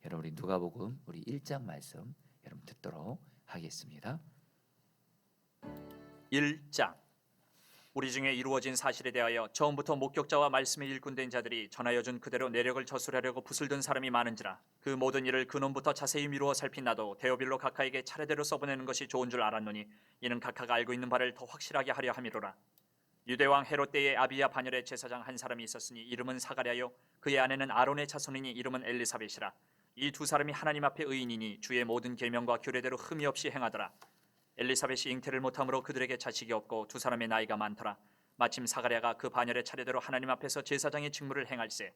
여러분 우리 누가복음 우리 1장 말씀 여러분 듣도록 하겠습니다. 1장. 우리 중에 이루어진 사실에 대하여 처음부터 목격자와 말씀에 일꾼된 자들이 전하여 준 그대로 내력을 저술하려고 붓을 든 사람이 많은지라 그 모든 일을 근원부터 자세히 미루어 살핀 나도 데오빌로 각하에게 차례대로 써보내는 것이 좋은 줄 알았노니 이는 각하가 알고 있는 바를 더 확실하게 하려 함이로라. 유대왕 헤롯 때에 아비야 반열의 제사장 한 사람이 있었으니 이름은 사가랴요 그의 아내는 아론의 자손이니 이름은 엘리사벳이라. 이 두 사람이 하나님 앞에 의인이니 주의 모든 계명과 규례대로 흠이 없이 행하더라. 엘리사벳이 잉태를 못함으로 그들에게 자식이 없고 두 사람의 나이가 많더라. 마침 사가랴가 그 반열의 차례대로 하나님 앞에서 제사장의 직무를 행할세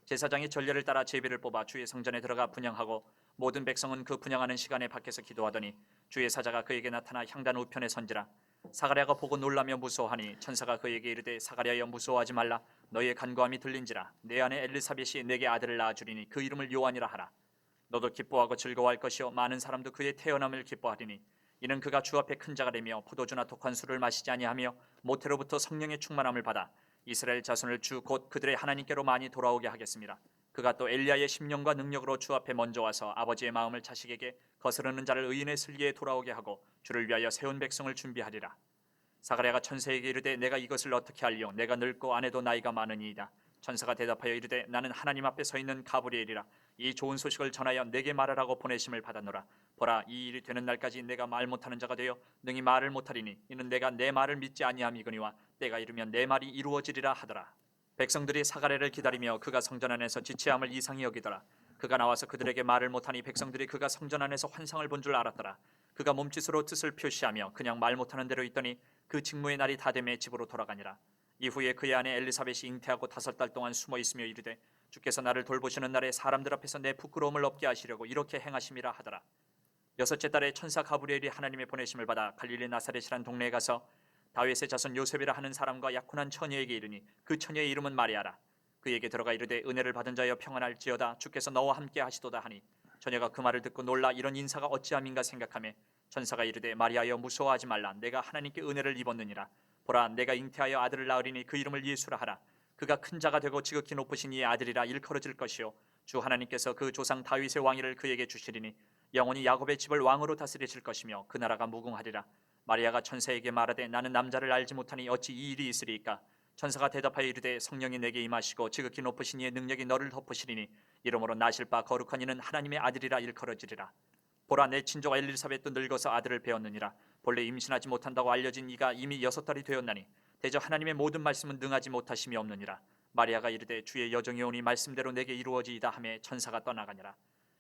제사장이 전례를 따라 제비를 뽑아 주의 성전에 들어가 분향하고 모든 백성은 그 분향하는 시간에 밖에서 기도하더니 주의 사자가 그에게 나타나 향단 우편에 선지라. 사가랴가 보고 놀라며 무서워하니 천사가 그에게 이르되 사가랴여 무서워하지 말라. 너의 간구함이 들린지라. 내 아내 엘리사벳이 내게 아들을 낳아주리니 그 이름을 요한이라 하라. 너도 기뻐하고 즐거워할 것이요 많은 사람도 그의 태어남을 기뻐하리니 이는 그가 주 앞에 큰 자가 되며 포도주나 독한 술을 마시지 아니하며 모태로부터 성령의 충만함을 받아 이스라엘 자손을 주 곧 그들의 하나님께로 많이 돌아오게 하겠습니다. 그가 또 엘리야의 심령과 능력으로 주 앞에 먼저 와서 아버지의 마음을 자식에게 거스르는 자를 의인의 슬기에 돌아오게 하고 주를 위하여 세운 백성을 준비하리라. 사가랴가 천사에게 이르되 내가 이것을 어떻게 알리오? 내가 늙고 아내도 나이가 많으니이다. 천사가 대답하여 이르되 나는 하나님 앞에 서 있는 가브리엘이라. 이 좋은 소식을 전하여 내게 말하라고 보내심을 받았노라. 보라, 이 일이 되는 날까지 내가 말 못하는 자가 되어 능히 말을 못하리니 이는 내가 내 말을 믿지 아니함이거니와 때가 이르면 내 말이 이루어지리라 하더라. 백성들이 사가랴를 기다리며 그가 성전 안에서 지체함을 이상히 여기더라. 그가 나와서 그들에게 말을 못하니 백성들이 그가 성전 안에서 환상을 본 줄 알았더라. 그가 몸짓으로 뜻을 표시하며 그냥 말 못하는 대로 있더니 그 직무의 날이 다 되매 집으로 돌아가니라. 이후에 그의 아내 엘리사벳이 잉태하고 5달 동안 숨어 있으며 이르되 주께서 나를 돌보시는 날에 사람들 앞에서 내 부끄러움을 없게 하시려고 이렇게 행하심이라 하더라. 6째 달에 천사 가브리엘이 하나님의 보내심을 받아 갈릴리 나사렛이란 동네에 가서 다윗의 자손 요셉이라 하는 사람과 약혼한 처녀에게 이르니 그 처녀의 이름은 마리아라. 그에게 들어가 이르되 은혜를 받은 자여 평안할지어다 주께서 너와 함께 하시도다 하니 처녀가 그 말을 듣고 놀라 이런 인사가 어찌함인가 생각하며 천사가 이르되 마리아여 무서워하지 말라. 내가 하나님께 은혜를 입었느니라. 보라, 내가 잉태하여 아들을 낳으리니 그 이름을 예수라 하라. 그가 큰 자가 되고 지극히 높으신 이의 아들이라 일컬어질 것이요 주 하나님께서 그 조상 다윗의 왕위를 그에게 주시리니 영원히 야곱의 집을 왕으로 다스리실 것이며 그 나라가 무궁하리라. 마리아가 천사에게 말하되 나는 남자를 알지 못하니 어찌 이 일이 있으리이까. 천사가 대답하여 이르되 성령이 내게 임하시고 지극히 높으신 이의 능력이 너를 덮으시리니 이러므로 나실 바 거룩한 이는 하나님의 아들이라 일컬어지리라. 보라, 내 친족 엘리사벳도 늙어서 아들을 배웠느니라. 본래 임신하지 못한다고 알려진 이가 이미 6달이 되었나니 대저 하나님의 모든 말씀은 능하지 못하심이 없느니라. 마리아가 이르되 주의 여정이 오니 말씀대로 내게 이루어지이다 하매 천사가 떠나가니라.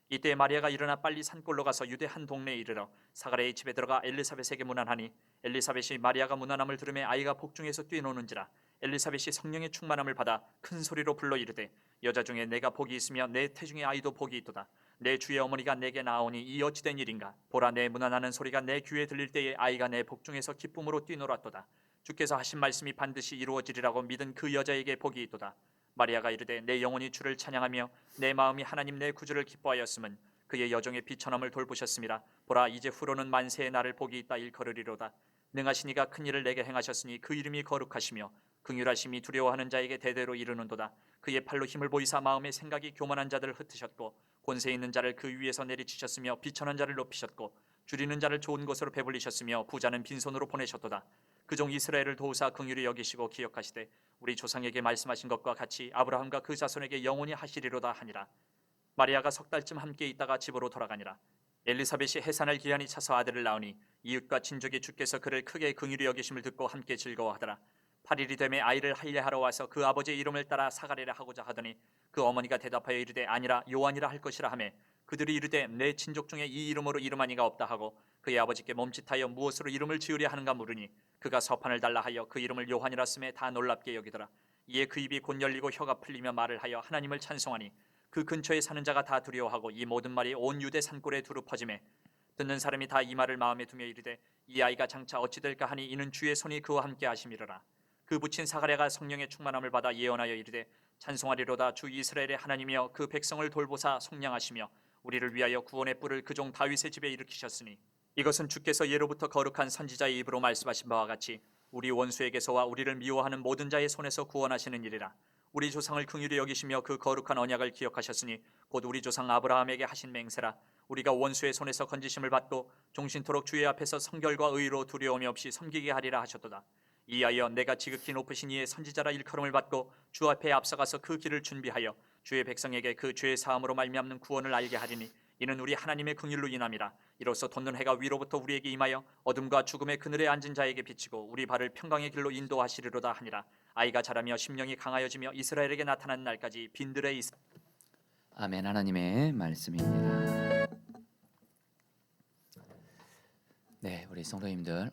이때 마리아가 일어나 빨리 산골로 가서 유대 한 동네에 이르러 사가랴의 집에 들어가 엘리사벳에게 문안하니 엘리사벳이 마리아가 문안함을 들으매 아이가 복중에서 뛰노는지라. 엘리사벳이 성령의 충만함을 받아 큰 소리로 불러 이르되 여자 중에 내가 복이 있으며 내 태중의 아이도 복이 있도다. 내 주의 어머니가 내게 나오니 이 어찌된 일인가. 보라, 내 문안하는 소리가 내 귀에 들릴 때에 아이가 내 복중에서 기쁨으로 뛰놀았도다. 주께서 하신 말씀이 반드시 이루어지리라고 믿은 그 여자에게 복이 있도다. 마리아가 이르되 내 영혼이 주를 찬양하며 내 마음이 하나님 내 구주를 기뻐하였음은 그의 여종의 비천함을 돌보셨습니다. 보라, 이제 후로는 만세의 날을 복이 있다 일컬으리로다. 능하신 이가 큰 일을 내게 행하셨으니 그 이름이 거룩하시며 긍휼하심이 두려워하는 자에게 대대로 이르는도다. 그의 팔로 힘을 보이사 마음의 생각이 교만한 자들을 흩으셨고 권세 있는 자를 그 위에서 내리치셨으며 비천한 자를 높이셨고 줄이는 자를 좋은 곳으로 배불리셨으며 부자는 빈손으로 보내셨도다. 그종 이스라엘을 도우사 긍휼히 여기시고 기억하시되 우리 조상에게 말씀하신 것과 같이 아브라함과 그 자손에게 영원히 하시리로다 하니라. 마리아가 6달쯤 함께 있다가 집으로 돌아가니라. 엘리사벳이 해산을 기한이 차서 아들을 낳으니 이웃과 친족이 주께서 그를 크게 긍휼히 여기심을 듣고 함께 즐거워하더라. 8일이 되매 아이를 할례하러 와서 그 아버지의 이름을 따라 사가랴라 하고자 하더니 그 어머니가 대답하여 이르되 아니라 요한이라 할 것이라 하매 그들이 이르되 내 친족 중에 이 이름으로 이름한 이가 없다 하고 그의 아버지께 몸짓하여 무엇으로 이름을 지으려 하는가 물으니 그가 서판을 달라 하여 그 이름을 요한이라 쓰매 다 놀랍게 여기더라. 이에 그 입이 곧 열리고 혀가 풀리며 말을 하여 하나님을 찬송하니 그 근처에 사는 자가 다 두려워하고 이 모든 말이 온 유대 산골에 두루 퍼지매 듣는 사람이 다 이 말을 마음에 두며 이르되 이 아이가 장차 어찌 될까 하니 이는 주의 손이 그와 함께 하심이로라. 그 붙인 사가랴가 성령의 충만함을 받아 예언하여 이르되 찬송하리로다. 주 이스라엘의 하나님이여 그 백성을 돌보사 속량하시며 우리를 위하여 구원의 뿔을 그 종 다윗의 집에 일으키셨으니 이것은 주께서 예로부터 거룩한 선지자의 입으로 말씀하신 바와 같이 우리 원수에게서와 우리를 미워하는 모든 자의 손에서 구원하시는 일이라. 우리 조상을 긍휼히 여기시며 그 거룩한 언약을 기억하셨으니 곧 우리 조상 아브라함에게 하신 맹세라. 우리가 원수의 손에서 건지심을 받고 종신토록 주의 앞에서 성결과 의로 두려움이 없이 섬기게 하리라 하셨도다. 이하여 내가 지극히 높으신 이의 선지자라 일컬음을 받고 주 앞에 앞서가서 그 길을 준비하여 주의 백성에게 그 죄의 사함으로 말미암는 구원을 알게 하리니 이는 우리 하나님의 긍휼로 인함이라. 이로써 돋는 해가 위로부터 우리에게 임하여 어둠과 죽음의 그늘에 앉은 자에게 비치고 우리 발을 평강의 길로 인도하시리로다 하니라. 아이가 자라며 심령이 강하여지며 이스라엘에게 나타나는 날까지 빈들에 있. 아멘. 하나님의 말씀입니다. 네, 우리 성도님들,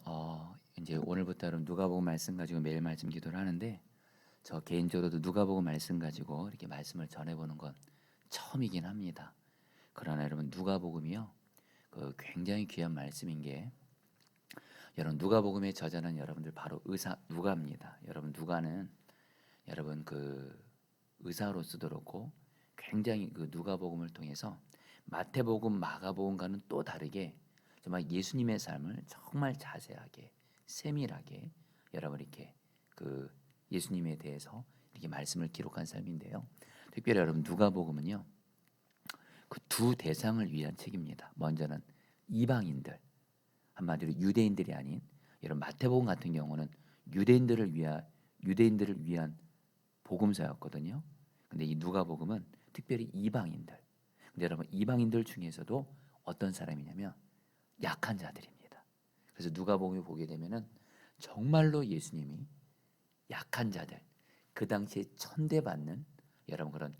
이제 오늘부터 여러분 누가복음 말씀 가지고 매일 말씀 기도를 하는데, 저 개인적으로도 누가복음 말씀 가지고 이렇게 말씀을 전해보는 건 처음이긴 합니다. 그러나 여러분 누가복음이요, 그 굉장히 귀한 말씀인 게, 여러분 누가복음의 저자는 여러분들 바로 의사 누가입니다. 여러분 누가는 여러분 그 의사로서도 그렇고 굉장히 그 누가복음을 통해서 마태복음, 마가복음과는 또 다르게 정말 예수님의 삶을 정말 자세하게 세밀하게 여러분 이렇게 그 예수님에 대해서 이렇게 말씀을 기록한 삶인데요. 특별히 여러분 누가복음은요, 그 두 대상을 위한 책입니다. 먼저는 이방인들, 한마디로 유대인들이 아닌, 여러분 마태복음 같은 경우는 유대인들을 위한 복음서였거든요. 근데 이 누가복음은 특별히 이방인들. 근데 여러분 이방인들 중에서도 어떤 사람이냐면 약한 자들입니다. 그래서 누가복음을 보게 되면은 정말로 예수님이 약한 자들, 그 당시에 천대받는 여러분 그런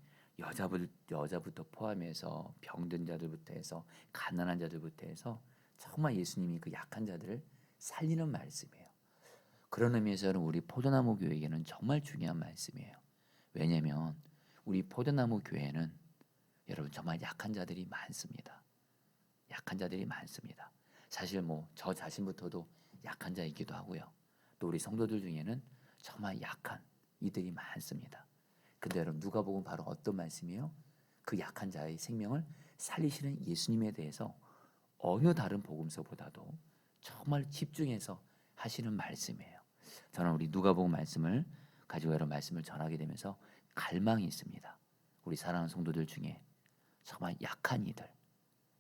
여자부터 포함해서 병든 자들부터 해서 가난한 자들부터 해서 정말 예수님이 그 약한 자들을 살리는 말씀이에요. 그런 의미에서 우리 포도나무 교회에게는 정말 중요한 말씀이에요. 왜냐하면 우리 포도나무 교회는 여러분 정말 약한 자들이 많습니다. 약한 자들이 많습니다. 사실 뭐 저 자신부터도 약한 자이기도 하고요. 또 우리 성도들 중에는 정말 약한 이들이 많습니다. 근데 여러분 누가복음 바로 어떤 말씀이에요? 그 약한 자의 생명을 살리시는 예수님에 대해서 어느 다른 복음서보다도 정말 집중해서 하시는 말씀이에요. 저는 우리 누가복음 말씀을 가지고 여러분 말씀을 전하게 되면서 갈망이 있습니다. 우리 사랑하는 성도들 중에 정말 약한 이들,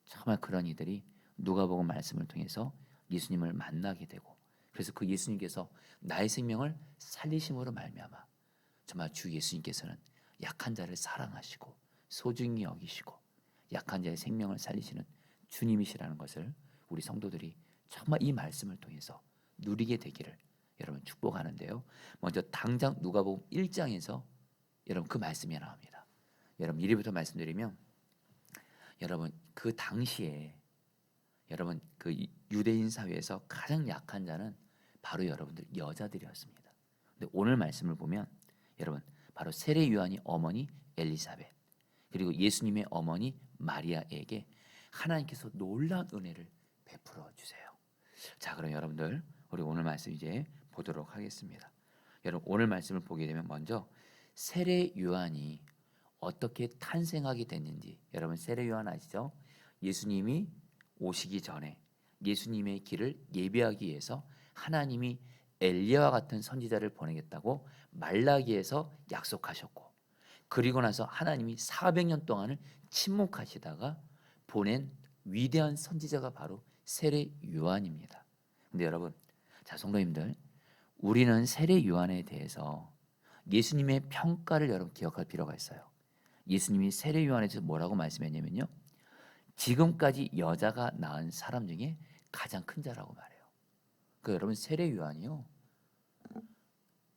정말 그런 이들이 누가복음 말씀을 통해서 예수님을 만나게 되고, 그래서 그 예수님께서 나의 생명을 살리심으로 말미암아 정말 주 예수님께서는 약한 자를 사랑하시고 소중히 여기시고 약한 자의 생명을 살리시는 주님이시라는 것을 우리 성도들이 정말 이 말씀을 통해서 누리게 되기를 여러분 축복하는데요. 먼저 당장 누가복음 1장에서 여러분 그 말씀이 나옵니다. 여러분 이리부터 말씀드리면, 여러분 그 당시에 여러분 그 유대인 사회에서 가장 약한 자는 바로 여러분들 여자들이었습니다. 근데 오늘 말씀을 보면 여러분 바로 세례 요한이 어머니 엘리사벳, 그리고 예수님의 어머니 마리아에게 하나님께서 놀라운 은혜를 베풀어 주세요. 자, 그럼 여러분들 우리 오늘 말씀 이제 보도록 하겠습니다. 여러분 오늘 말씀을 보게 되면 먼저 세례 요한이 어떻게 탄생하게 됐는지, 여러분 세례 요한 아시죠? 예수님이 오시기 전에 예수님의 길을 예비하기 위해서 하나님이 엘리야와 같은 선지자를 보내겠다고 말라기에서 약속하셨고, 그리고 나서 하나님이 400년 동안을 침묵하시다가 보낸 위대한 선지자가 바로 세례 요한입니다. 근데 여러분, 자 성도님들, 우리는 세례 요한에 대해서 예수님의 평가를 여러분 기억할 필요가 있어요. 예수님이 세례 요한에 대해서 뭐라고 말씀했냐면요, 지금까지 여자가 낳은 사람 중에 가장 큰 자라고 말해요. 그 여러분 세례 요한이요,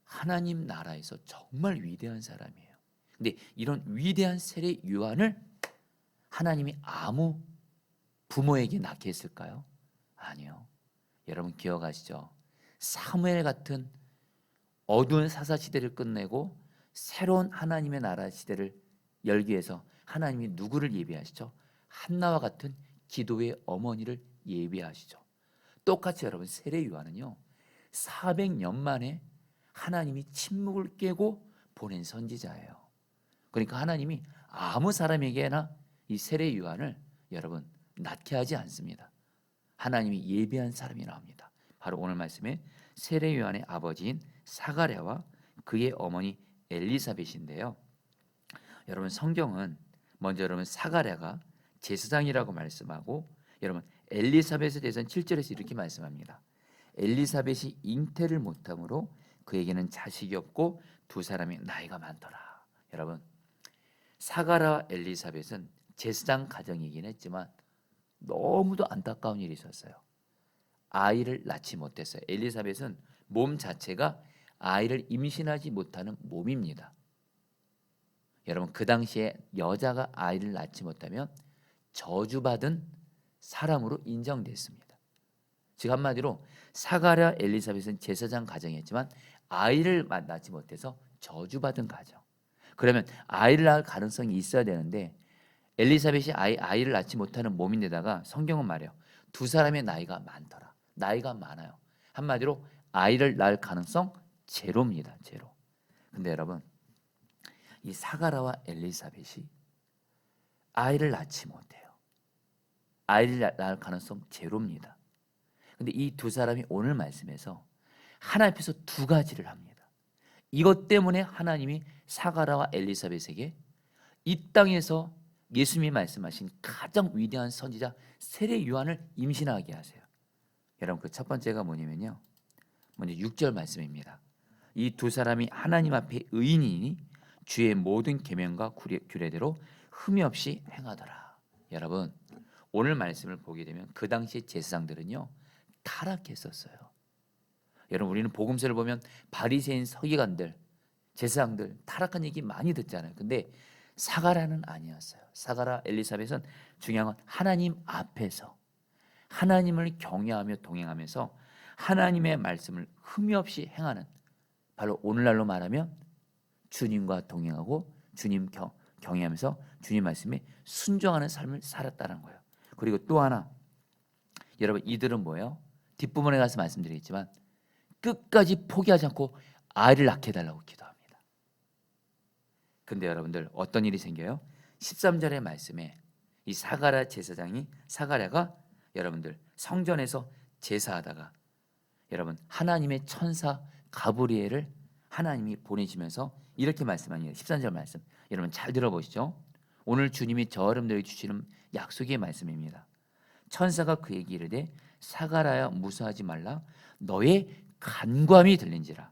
하나님 나라에서 정말 위대한 사람이에요. 근데 이런 위대한 세례 요한을 하나님이 아무 부모에게 낳게 했을까요? 아니요. 여러분 기억하시죠? 사무엘 같은 어두운 사사 시대를 끝내고 새로운 하나님의 나라 시대를 열기 위해서 하나님이 누구를 예비하시죠? 한나와 같은 기도의 어머니를 예비하시죠. 똑같이 여러분 세례 요한은요 400년 만에 하나님이 침묵을 깨고 보낸 선지자예요. 그러니까 하나님이 아무 사람에게나 이 세례 요한을 여러분 낳게 하지 않습니다. 하나님이 예비한 사람이 나옵니다. 바로 오늘 말씀에 세례 요한의 아버지인 사가랴와 그의 어머니 엘리사벳인데요. 여러분 성경은 먼저 여러분 사가랴가 제사장이라고 말씀하고 여러분 엘리사벳에 대해서는 7절에서 이렇게 말씀합니다. 엘리사벳이 잉태를 못함으로 그에게는 자식이 없고 두 사람이 나이가 많더라. 여러분 사가랴와 엘리사벳은 제사장 가정이긴 했지만 너무도 안타까운 일이 있었어요. 아이를 낳지 못했어요. 엘리사벳은 몸 자체가 아이를 임신하지 못하는 몸입니다. 여러분 그 당시에 여자가 아이를 낳지 못하면 저주받은 사람으로 인정됐습니다. 즉 한마디로 사가랴 엘리사벳은 제사장 가정이었지만 아이를 낳지 못해서 저주받은 가정. 그러면 아이를 낳을 가능성이 있어야 되는데 엘리사벳이 아이를 낳지 못하는 몸인데다가 성경은 말해요. 두 사람의 나이가 많더라. 나이가 많아요. 한마디로 아이를 낳을 가능성 제로입니다. 제로. 근데 여러분 이 사가랴와 엘리사벳이 아이를 낳지 못해요. 아이를 낳을 가능성 제로입니다. 근데 이 두 사람이 오늘 말씀에서 하나님 앞에서 두 가지를 합니다. 이것 때문에 하나님이 사가랴와 엘리사벳에게 이 땅에서 예수님이 말씀하신 가장 위대한 선지자 세례 요한을 임신하게 하세요. 여러분 그 첫 번째가 뭐냐면요. 먼저 6절 말씀입니다. 이 두 사람이 하나님 앞에 의인이니 주의 모든 계명과 규례대로 흠이 없이 행하더라. 여러분 오늘 말씀을 보게 되면 그 당시 제사장들은요 타락했었어요. 여러분 우리는 복음서를 보면 바리새인 서기관들 제사장들 타락한 얘기 많이 듣잖아요. 근데 사가랴는 아니었어요. 사가랴 엘리사벳은 중요한 건 하나님 앞에서 하나님을 경외하며 동행하면서 하나님의 말씀을 흠이 없이 행하는 바로 오늘날로 말하면 주님과 동행하고 주님 경외하면서 주님 말씀에 순종하는 삶을 살았다는 거예요. 그리고 또 하나 여러분 이들은 뭐예요? 뒷부분에 가서 말씀드리겠지만 끝까지 포기하지 않고 아이를 낳게 해달라고 기도합니다. 근데 여러분들 어떤 일이 생겨요? 13절의 말씀에 이 사가랴 제사장이 사가랴가 여러분들 성전에서 제사하다가 여러분 하나님의 천사 가브리엘을 하나님이 보내시면서 이렇게 말씀합니다. 13절 말씀 여러분 잘 들어보시죠. 오늘 주님이 저 여러분들에게 주시는 약속의 말씀입니다. 천사가 그에게 이르되 사가랴야 무서워하지 말라 너의 간구함이 들린지라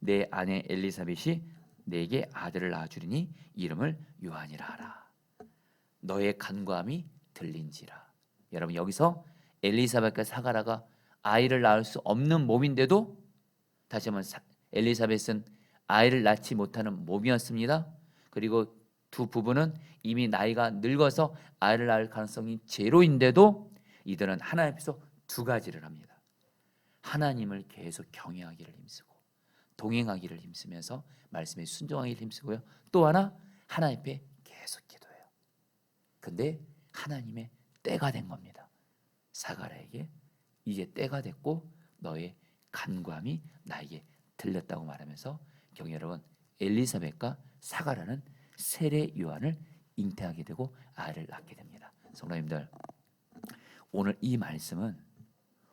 내 아내 엘리사벳이 내게 아들을 낳아주리니 이름을 요한이라 하라. 너의 간구함이 들린지라. 여러분 여기서 엘리사벳과 사가랴가 아이를 낳을 수 없는 몸인데도 다시 한번 엘리사벳은 아이를 낳지 못하는 몸이었습니다. 그리고 두 부부는 이미 나이가 늙어서 아이를 낳을 가능성이 제로인데도 이들은 하나님 앞에서 두 가지를 합니다. 하나님을 계속 경외하기를 힘쓰고 동행하기를 힘쓰면서 말씀에 순종하기를 힘쓰고요. 또 하나 하나님 앞에 계속 기도해요. 근데 하나님의 때가 된 겁니다. 사가랴에게 이제 때가 됐고 너의 간구함이 나에게 들렸다고 말하면서 경외 여러분 엘리사벳과 사가랴는 세례 요한을 잉태하게 되고 아이를 낳게 됩니다. 성도님들 오늘 이 말씀은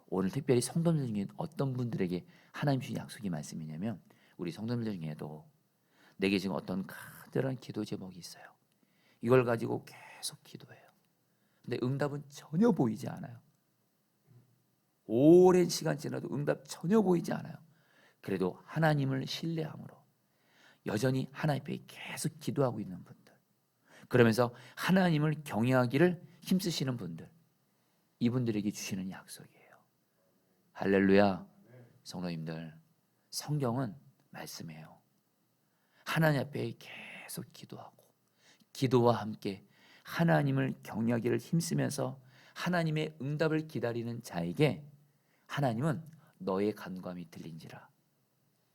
오늘 특별히 성도들 중에 어떤 분들에게 하나님 주신 약속의 말씀이냐면 우리 성도들 중에도 내게 지금 어떤 간절한 기도 제목이 있어요. 이걸 가지고 계속 기도해요. 근데 응답은 전혀 보이지 않아요. 오랜 시간 지나도 응답 전혀 보이지 않아요. 그래도 하나님을 신뢰함으로 여전히 하나님 앞에 계속 기도하고 있는 분들 그러면서 하나님을 경외하기를 힘쓰시는 분들 이분들에게 주시는 약속이에요. 할렐루야. 성도님들 성경은 말씀해요. 하나님 앞에 계속 기도하고 기도와 함께 하나님을 경외하기를 힘쓰면서 하나님의 응답을 기다리는 자에게 하나님은 너의 간구함이 들린지라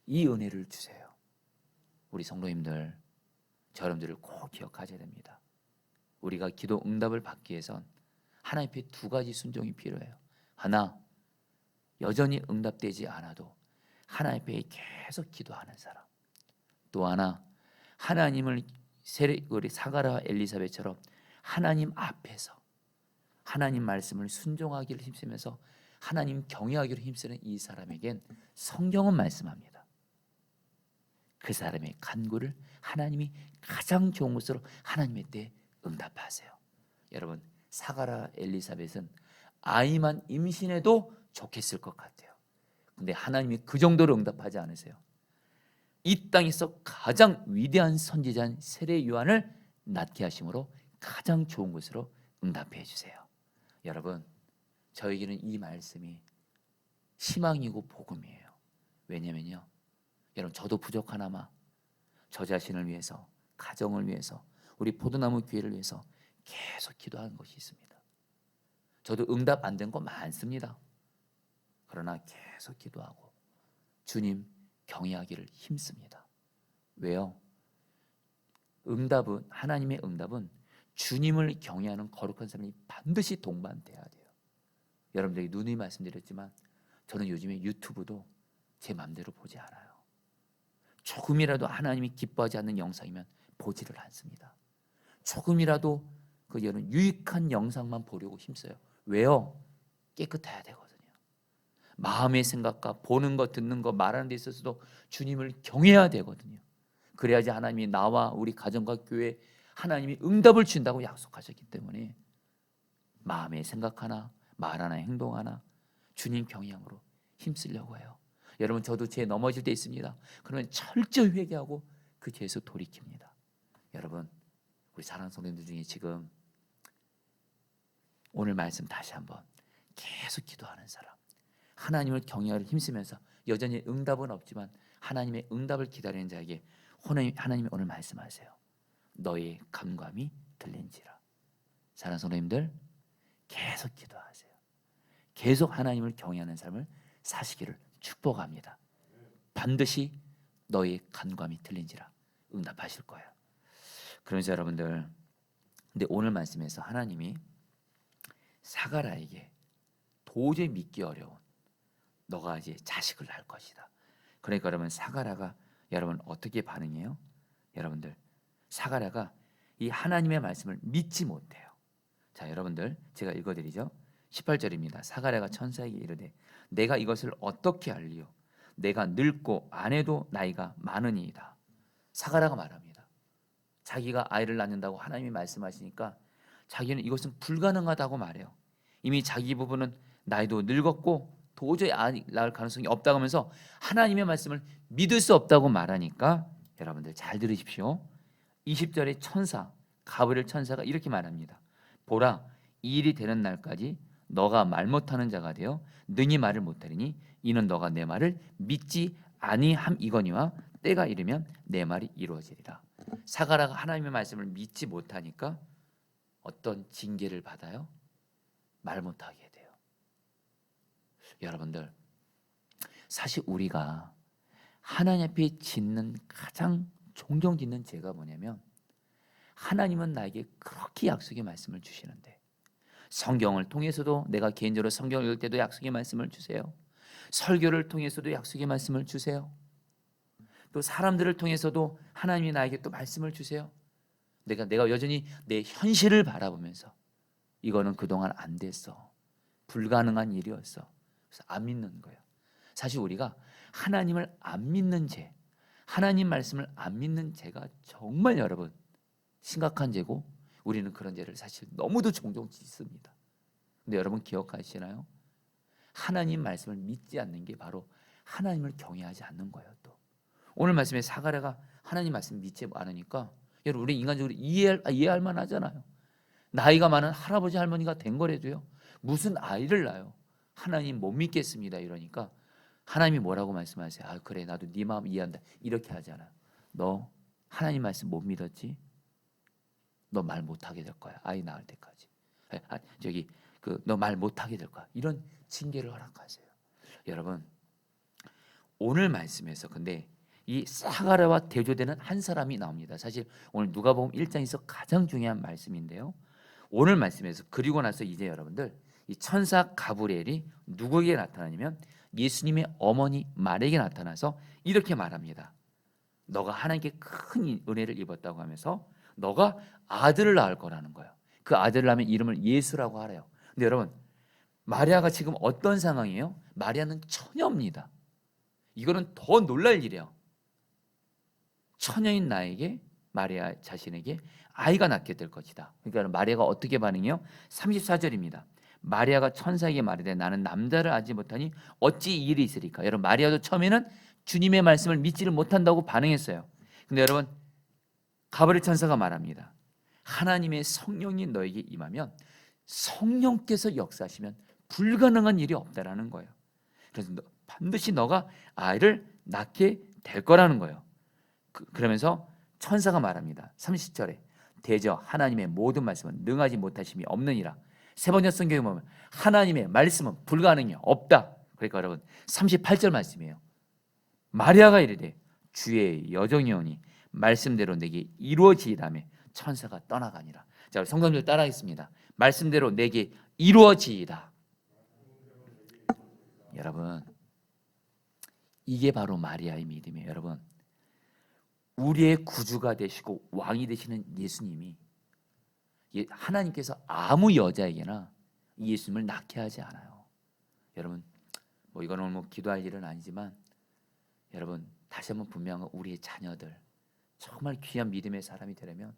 이 은혜를 주세요. 우리 성도님들 저 여러분들을 꼭 기억하셔야 됩니다. 우리가 기도 응답을 받기 위해선 하나님 앞에 두 가지 순종이 필요해요. 하나 여전히 응답되지 않아도 하나님 앞에 계속 기도하는 사람. 또 하나 하나님을 우리 사가랴 엘리사벳처럼 하나님 앞에서 하나님 말씀을 순종하기를 힘쓰면서 하나님 경외하기를 힘쓰는 이 사람에겐 성경은 말씀합니다. 그 사람의 간구를 하나님이 가장 좋은 것으로 하나님의 때에 응답하세요. 여러분, 사가라 엘리사벳은 아이만 임신해도 좋겠을 것 같아요. 근데 하나님이 그 정도로 응답하지 않으세요. 이 땅에서 가장 위대한 선지자인 세례 요한을 낳게 하심으로 가장 좋은 것으로 응답해 주세요. 여러분, 저에게는 이 말씀이 희망이고 복음이에요. 왜냐면요, 여러분, 저도 부족하나마 저 자신을 위해서, 가정을 위해서, 우리 포도나무 교회를 위해서 계속 기도하는 것이 있습니다. 저도 응답 안 된 거 많습니다. 그러나 계속 기도하고 주님 경외하기를 힘씁니다. 왜요? 응답은, 하나님의 응답은 주님을 경외하는 거룩한 사람이 반드시 동반돼야 돼요. 여러분들에게 누누이 말씀드렸지만 저는 요즘에 유튜브도 제 마음대로 보지 않아요. 조금이라도 하나님이 기뻐하지 않는 영상이면 보지를 않습니다. 조금이라도 그 여러분 유익한 영상만 보려고 힘써요. 왜요? 깨끗해야 되거든요. 마음의 생각과 보는 것, 듣는 것, 말하는 데 있어서도 주님을 경외해야 되거든요. 그래야지 하나님이 나와 우리 가정과 교회 하나님이 응답을 준다고 약속하셨기 때문에 마음의 생각 하나, 말 하나, 행동 하나 주님 경외함으로 힘쓰려고 해요. 여러분, 저도 죄 넘어질 때 있습니다. 그러면 철저히 회개하고 그 죄에서 돌이킵니다. 여러분, 우리 사랑하는 성도님들 중에 지금 오늘 말씀 다시 한번 계속 기도하는 사람, 하나님을 경외하려 힘쓰면서 여전히 응답은 없지만 하나님의 응답을 기다리는 자에게 하나님이 오늘 말씀하세요. 너의 간구함이 들린지라. 사랑하는 성도님들, 계속 기도하세요. 계속 하나님을 경외하는 삶을 사시기를 축복합니다. 반드시 너의 간구함이 들린지라 응답하실 거예요. 그러면서 여러분들, 근데 오늘 말씀에서 하나님이 사가라에게 도저히 믿기 어려운 너가 이제 자식을 낳을 것이다. 그러니까 여러분, 사가라가 여러분 어떻게 반응해요? 여러분들, 사가라가 이 하나님의 말씀을 믿지 못해요. 자, 여러분들, 제가 읽어드리죠. 18절입니다. 사가랴가 천사에게 이르되 내가 이것을 어떻게 알리요? 내가 늙고 아내도 나이가 많으니이다. 사가랴가 말합니다. 자기가 아이를 낳는다고 하나님이 말씀하시니까 자기는 이것은 불가능하다고 말해요. 이미 자기 부부는 나이도 늙었고 도저히 아이 낳을 가능성이 없다고 하면서 하나님의 말씀을 믿을 수 없다고 말하니까 여러분들 잘 들으십시오. 20절에 천사 가브리엘 천사가 이렇게 말합니다. 보라, 이 일이 되는 날까지 너가 말 못하는 자가 되어 능히 말을 못하리니 이는 너가 내 말을 믿지 아니함이거니와 때가 이르면 내 말이 이루어지리라. 사가라가 하나님의 말씀을 믿지 못하니까 어떤 징계를 받아요? 말 못하게 돼요. 여러분들, 사실 우리가 하나님 앞에 짓는 가장 종종 짓는 죄가 뭐냐면, 하나님은 나에게 그렇게 약속의 말씀을 주시는데 성경을 통해서도, 내가 개인적으로 성경을 읽을 때도 약속의 말씀을 주세요. 설교를 통해서도 약속의 말씀을 주세요. 또 사람들을 통해서도 하나님이 나에게 또 말씀을 주세요. 내가 여전히 내 현실을 바라보면서 이거는 그동안 안 됐어, 불가능한 일이었어, 그래서 안 믿는 거예요. 사실 우리가 하나님을 안 믿는 죄, 하나님 말씀을 안 믿는 죄가 정말 여러분 심각한 죄고, 우리는 그런 죄를 사실 너무도 종종 짓습니다. 근데 여러분 기억하시나요? 하나님 말씀을 믿지 않는 게 바로 하나님을 경외하지 않는 거예요. 또 오늘 말씀에 사가랴가 하나님 말씀 믿지 않으니까, 여러분 우리 인간적으로 이해할 만하잖아요. 나이가 많은 할아버지 할머니가 된 거라도요, 무슨 아이를 낳아요? 하나님 못 믿겠습니다 이러니까 하나님이 뭐라고 말씀하세요? 아, 그래, 나도 네 마음 이해한다, 이렇게 하잖아요. 너 하나님 말씀 못 믿었지? 너 말 못하게 될 거야, 아이 낳을 때까지. 너 말 못하게 될 거야. 이런 징계를 허락하세요. 여러분, 오늘 말씀에서 근데 이 사가랴와 대조되는 한 사람이 나옵니다. 사실 오늘 누가복음 1장에서 가장 중요한 말씀인데요, 오늘 말씀에서 그리고 나서 이제 여러분들, 이 천사 가브리엘이 누구에게 나타나냐면 예수님의 어머니 마리아에게 나타나서 이렇게 말합니다. 너가 하나님께 큰 은혜를 입었다고 하면서 너가 아들을 낳을 거라는 거예요. 그 아들을 낳으면 이름을 예수라고 하래요. 근데 여러분, 마리아가 지금 어떤 상황이에요? 마리아는 처녀입니다. 이거는 더 놀랄 일이에요. 처녀인 나에게 마리아 자신에게 아이가 낳게 될 것이다. 그러니까 마리아가 어떻게 반응해요? 34절입니다. 마리아가 천사에게 말하되 나는 남자를 알지 못하니 어찌 이 일이 있으리까. 여러분 마리아도 처음에는 주님의 말씀을 믿지를 못한다고 반응했어요. 근데 여러분 가브리엘 천사가 말합니다. 하나님의 성령이 너에게 임하면 성령께서 역사하시면 불가능한 일이 없다라는 거예요. 그래서 반드시 너가 아이를 낳게 될 거라는 거예요. 그러면서 천사가 말합니다. 30절에 대저 하나님의 모든 말씀은 능하지 못하심이 없느니라. 세 번째 성경에 보면 하나님의 말씀은 불가능이 없다. 그러니까 여러분 38절 말씀이에요. 마리아가 이르되 주의 여종이오니 말씀대로 내게 이루어지이다며 천사가 떠나가니라. 자, 성도님들 따라하겠습니다. 말씀대로 내게 이루어지이다. 여러분 이게 바로 마리아의 믿음이에요. 여러분 우리의 구주가 되시고 왕이 되시는 예수님이 하나님께서 아무 여자에게나 예수님을 낳게 하지 않아요. 여러분 뭐 이거는 뭐 기도할 일은 아니지만 여러분 다시 한번 분명한 우리의 자녀들 정말 귀한 믿음의 사람이 되려면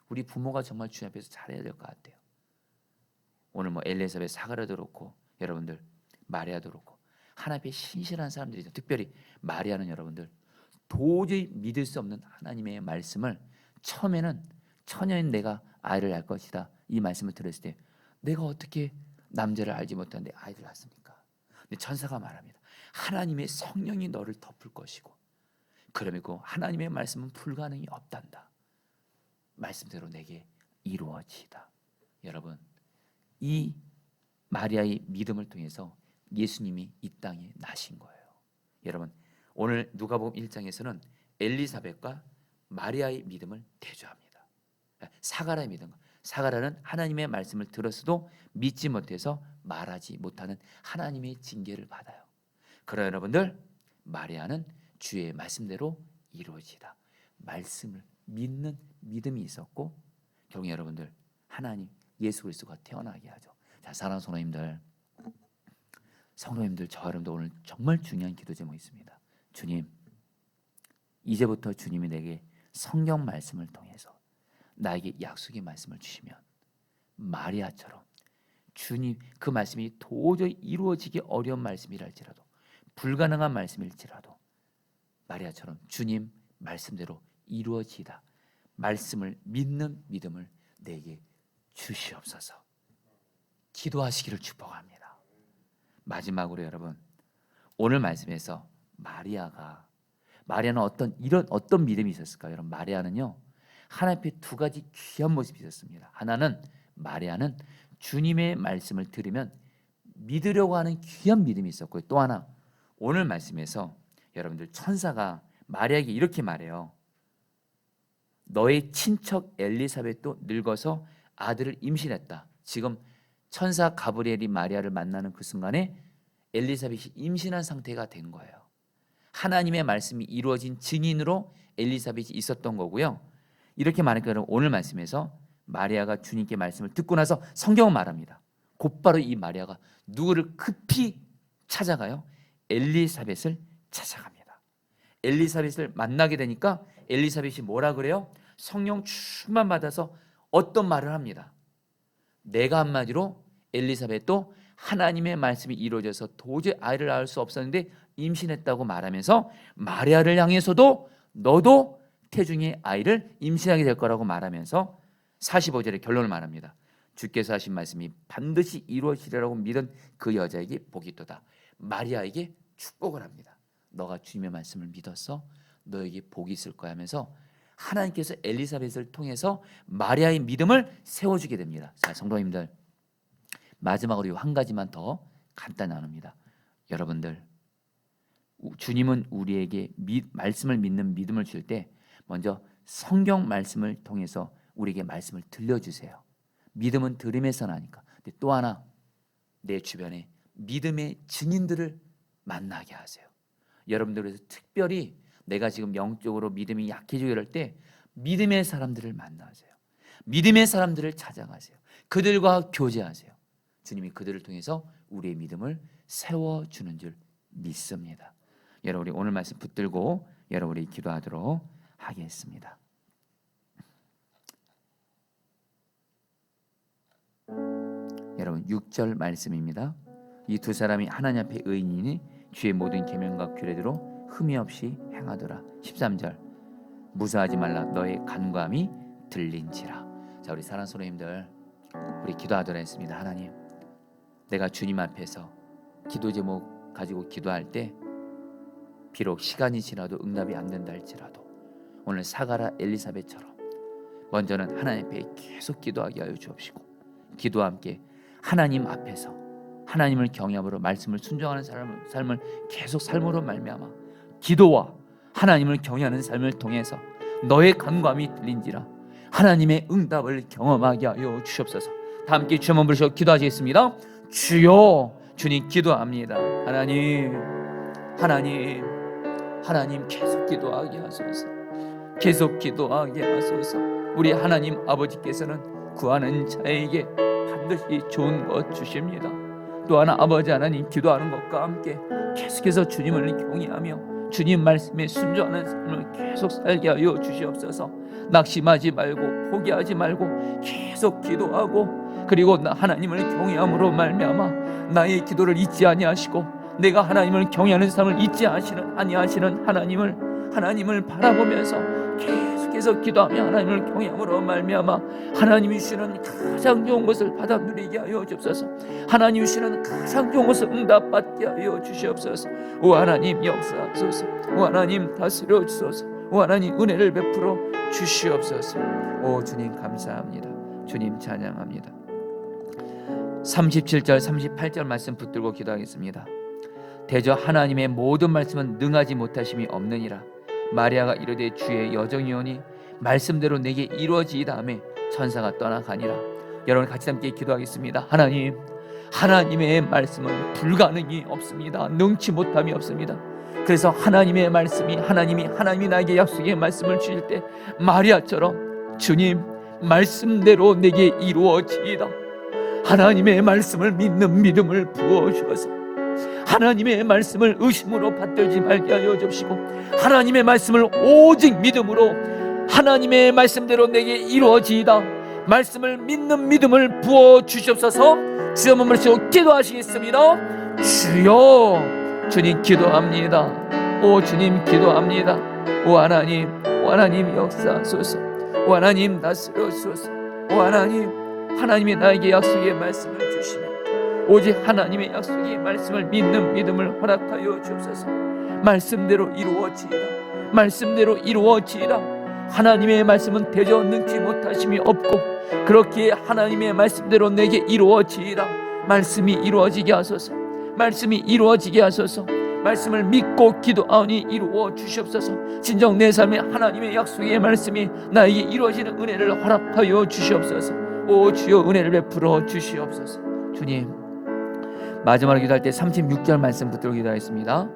우리 부모가 정말 주님 앞에서 잘해야 될 것 같아요. 오늘 뭐 엘리사벳 사가랴도 그렇고 여러분들 마리아도 그렇고 하나님 앞에 신실한 사람들이죠. 특별히 마리아는 여러분들 도저히 믿을 수 없는 하나님의 말씀을 처음에는 처녀인 내가 아이를 낳을 것이다 이 말씀을 들었을 때 내가 어떻게 남자를 알지 못하는데 아이를 낳습니까? 근데 천사가 말합니다. 하나님의 성령이 너를 덮을 것이고 그러므로 하나님의 말씀은 불가능이 없단다. 말씀대로 내게 이루어지다. 여러분 이 마리아의 믿음을 통해서 예수님이 이 땅에 나신 거예요. 여러분 오늘 누가복음 1장에서는 엘리사벳과 마리아의 믿음을 대조합니다. 사가랴의 믿음. 사가랴는 하나님의 말씀을 들었어도 믿지 못해서 말하지 못하는 하나님의 징계를 받아요. 그러나 여러분들 마리아는 주의 말씀대로 이루어지다. 말씀을 믿는 믿음이 있었고 결국 여러분들 하나님 예수 그리스도가 태어나게 하죠. 자, 사랑하는 성도님들 저 여러분들 오늘 정말 중요한 기도 제목이 있습니다. 주님 이제부터 주님이 내게 성경 말씀을 통해서 나에게 약속의 말씀을 주시면 마리아처럼 주님 그 말씀이 도저히 이루어지기 어려운 말씀이랄지라도 불가능한 말씀일지라도 마리아처럼 주님 말씀대로 이루어지다 말씀을 믿는 믿음을 내게 주시옵소서. 기도하시기를 축복합니다. 마지막으로 여러분 오늘 말씀에서 마리아는 어떤 믿음이 있었을까요? 여러분 마리아는요 하나님 앞에 두 가지 귀한 모습이 있었습니다. 하나는 마리아는 주님의 말씀을 들으면 믿으려고 하는 귀한 믿음이 있었고요. 또 하나 오늘 말씀에서 여러분들 천사가 마리아에게 이렇게 말해요. 너의 친척 엘리사벳도 늙어서 아들을 임신했다. 지금 천사 가브리엘이 마리아를 만나는 그 순간에 엘리사벳이 임신한 상태가 된 거예요. 하나님의 말씀이 이루어진 증인으로 엘리사벳이 있었던 거고요. 이렇게 말하니까 오늘 말씀에서 마리아가 주님께 말씀을 듣고 나서 성경은 말합니다. 곧바로 이 마리아가 누구를 급히 찾아가요? 엘리사벳을 찾아갑니다. 엘리사벳을 만나게 되니까 엘리사벳이 뭐라 그래요? 성령 충만 받아서 어떤 말을 합니다. 내가 한마디로 엘리사벳도 하나님의 말씀이 이루어져서 도저히 아이를 낳을 수 없었는데 임신했다고 말하면서 마리아를 향해서도 너도 태중에 아이를 임신하게 될 거라고 말하면서 45절에 결론을 말합니다. 주께서 하신 말씀이 반드시 이루어지리라고 믿은 그 여자에게 복이 있도다. 마리아에게 축복을 합니다. 너가 주님의 말씀을 믿었어? 너에게 복이 있을 거야 하면서 하나님께서 엘리사벳을 통해서 마리아의 믿음을 세워주게 됩니다. 자, 성도님들 마지막으로 한 가지만 더 간단히 나눕니다. 여러분들 주님은 우리에게 말씀을 믿는 믿음을 줄 때 먼저 성경 말씀을 통해서 우리에게 말씀을 들려주세요. 믿음은 들음에서 나니까. 근데 또 하나 내 주변에 믿음의 증인들을 만나게 하세요. 여러분들에서 특별히 내가 지금 영적으로 믿음이 약해지고 이럴 때 믿음의 사람들을 만나세요. 믿음의 사람들을 찾아가세요. 그들과 교제하세요. 주님이 그들을 통해서 우리의 믿음을 세워주는 줄 믿습니다. 여러분 우리 오늘 말씀 붙들고 여러분 우리 기도하도록 하겠습니다. 하겠습니다. 여러분 6절 말씀입니다. 이 두 사람이 하나님 앞에 의인이니 주의 모든 계명과 규례대로 흠이 없이 행하더라. 13절 무사하지 말라 너의 간구함이 들린지라. 자, 우리 사랑하는 성도님들, 우리 기도하도록 했습니다. 하나님, 내가 주님 앞에서 기도 제목 가지고 기도할 때 비록 시간이 지나도 응답이 안 된다 할지라도 오늘 사가라 엘리사벳처럼 먼저는 하나님 앞에 계속 기도하게 하여 주옵시고, 기도와 함께 하나님 앞에서 하나님을 경외함으로 말씀을 순종하는 삶을 계속 삶으로 말미암아 기도와 하나님을 경외하는 삶을 통해서 너의 간구함이 들린지라 하나님의 응답을 경험하게 하여 주시옵소서. 다 함께 주여 한번 부르시고 기도하시겠습니다. 주여, 주님 기도합니다. 하나님 계속 기도하게 하소서. 계속 기도하게 하소서. 우리 하나님 아버지께서는 구하는 자에게 반드시 좋은 것 주십니다. 또 하나 아버지 하나님, 기도하는 것과 함께 계속해서 주님을 경외하며 주님 말씀에 순종하는 삶을 계속 살게 하여 주시옵소서. 낙심하지 말고 포기하지 말고 계속 기도하고, 그리고 하나님을 경외함으로 말미암아 나의 기도를 잊지 아니하시고 내가 하나님을 경외하는 삶을 잊지 아니하시는 하나님을 바라보면서 계속해서 기도하며 하나님을 경외함으로 말미암아 하나님이 주시는 가장 좋은 것을 받아 누리게 하여 주옵소서. 하나님이 주시는 가장 좋은 것을 응답받게 하여 주시옵소서. 오 하나님 역사하소서. 오 하나님 다스려 주소서. 오 하나님 은혜를 베풀어 주시옵소서. 오 주님 감사합니다. 주님 찬양합니다. 37절 38절 말씀 붙들고 기도하겠습니다. 대저 하나님의 모든 말씀은 능하지 못하심이 없느니라. 마리아가 이르되 주의 여정이오니 말씀대로 내게 이루어지이다 하매 천사가 떠나가니라. 여러분 같이 함께 기도하겠습니다. 하나님의 말씀은 불가능이 없습니다. 능치 못함이 없습니다. 그래서 하나님의 말씀이 하나님이 나에게 약속의 말씀을 주실 때 마리아처럼 주님 말씀대로 내게 이루어지이다. 하나님의 말씀을 믿는 믿음을 부어주셔서 하나님의 말씀을 의심으로 받들지 말게 하여 주시고 하나님의 말씀을 오직 믿음으로 하나님의 말씀대로 내게 이루어지이다 말씀을 믿는 믿음을 부어주시옵소서. 주여 한번 부르시고 기도하시겠습니다. 주여, 주님 기도합니다. 오 주님 기도합니다. 오 하나님 역사하소서. 오 하나님 다스려 주소서. 오 하나님이 나에게 약속의 말씀을 주시며 오직 하나님의 약속의 말씀을 믿는 믿음을 허락하여 주옵소서. 말씀대로 이루어지이다. 하나님의 말씀은 대저 능치 못하심이 없고 그렇기에 하나님의 말씀대로 내게 이루어지이다. 말씀이 이루어지게 하소서. 말씀을 믿고 기도하니 이루어 주시옵소서. 진정 내 삶에 하나님의 약속의 말씀이 나에게 이루어지는 은혜를 허락하여 주시옵소서. 오 주여 은혜를 베풀어 주시옵소서. 주님 마지막으로 기도할 때 36절 말씀 붙들고 기도하겠습니다.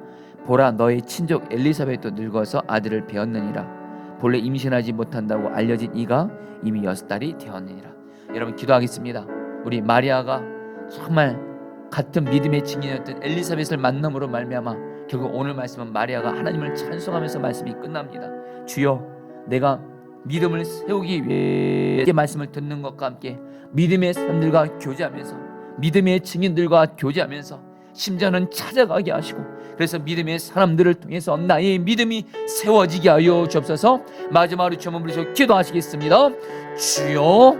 보라 너의 친족 엘리사벳도 늙어서 아들을 배었느니라. 본래 임신하지 못한다고 알려진 이가 이미 6달이 되었느니라. 여러분 기도하겠습니다. 우리 마리아가 정말 같은 믿음의 증인이었던 엘리사벳을 만남으로 말미암아 결국 오늘 말씀은 마리아가 하나님을 찬송하면서 말씀이 끝납니다. 주여 내가 믿음을 세우기 위해 말씀을 듣는 것과 함께 믿음의 사람들과 교제하면서 믿음의 증인들과 교제하면서 심지어는 찾아가게 하시고 그래서 믿음의 사람들을 통해서 나의 믿음이 세워지게 하여 주옵소서. 마지막으로 주여 한번 부르시고 기도하시겠습니다. 주여